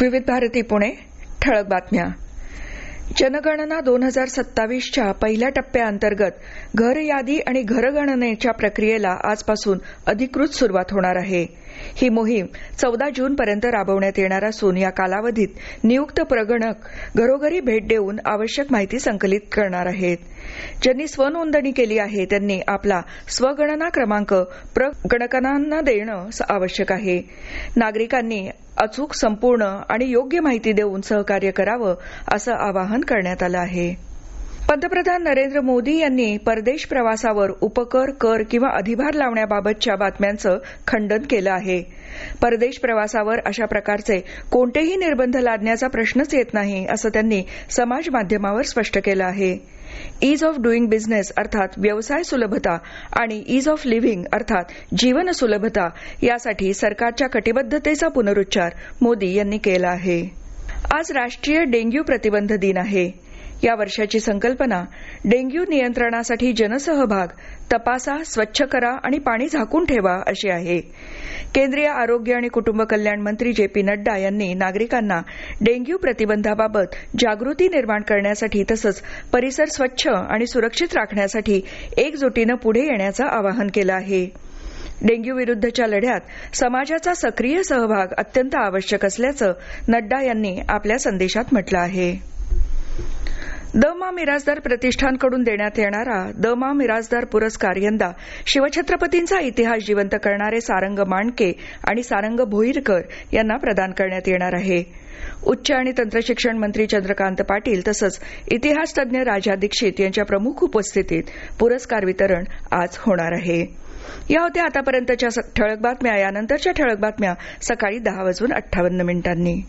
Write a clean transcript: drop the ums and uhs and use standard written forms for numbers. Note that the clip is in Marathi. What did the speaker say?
विविध भारती पुणे. ठळक बातम्या. जनगणना 2027च्या पहिल्या टप्प्याअंतर्गत घर यादी आणि घरगणनेच्या प्रक्रियेला आजपासून अधिकृत सुरुवात होणार आहे. ही मोहीम 14 जूनपर्यंत राबवण्यात येणार असून या कालावधीत नियुक्त प्रगणक घरोघरी भेट देऊन आवश्यक माहिती संकलित करणार आहेत. ज्यांनी स्वनोंदणी केली आहे त्यांनी आपला स्वगणना क्रमांक प्रगणकांना देणं आवश्यक आहे. नागरिकांनी अचूक, संपूर्ण आणि योग्य माहिती देऊन सहकार्य करावं असं आवाहन करण्यात आलं आहे. पंतप्रधान नरेंद्र मोदी यांनी परदेश प्रवासावर उपकर, कर किंवा अधिभार लावण्याबाबतच्या बातम्यांचं खंडन केलं आहे. परदेश प्रवासावर अशा प्रकारचे कोणतेही निर्बंध लादण्याचा प्रश्नच येत नाही असं त्यांनी समाज माध्यमावर स्पष्ट केलं आहे. ईज ऑफ डुईंग बिझनेस अर्थात व्यवसाय सुलभता आणि ईज ऑफ लिव्हिंग अर्थात जीवन सुलभता यासाठी सरकारच्या कटिबद्धतेचा पुनरुच्चार मोदी यांनी केला आहे. आज राष्ट्रीय डेंग्यू प्रतिबंध दिन आहे. या वर्षाची संकल्पना डेंग्यू नियंत्रणासाठी जनसहभाग, तपासा, स्वच्छ करा आणि पाणी झाकून ठेवा अशी आहे. केंद्रीय आरोग्य आणि कुटुंब कल्याण मंत्री जे.पी. नड्डा यांनी नागरिकांना डेंग्यू प्रतिबंधाबाबत जागृती निर्माण करण्यासाठी तसंच परिसर स्वच्छ आणि सुरक्षित राखण्यासाठी एकजुटीनं पुढे येण्याचं आवाहन केलं आहे. डेंग्यू विरुद्धच्या लढ्यात समाजाचा सक्रिय सहभाग अत्यंत आवश्यक असल्याचं नड्डा यांनी आपल्या संदेशात म्हटलं आहे. द मा मिरासदार प्रतिष्ठानकडून देण्यात येणारा द मा मिरासदार पुरस्कार यंदा शिवछत्रपतींचा इतिहास जिवंत करणारे सारंग मांडके आणि सारंग भोईरकर यांना प्रदान करण्यात येणार आहे. उच्च आणि तंत्रशिक्षण मंत्री चंद्रकांत पाटील तसंच इतिहास तज्ज्ञ राजा दीक्षित यांच्या प्रमुख उपस्थितीत पुरस्कार वितरण आज होणार आहे. या होत्या आतापर्यंतच्या ठळक बातम्या. यानंतरच्या ठळक बातम्या सकाळी 10:58 मिनिटांनी.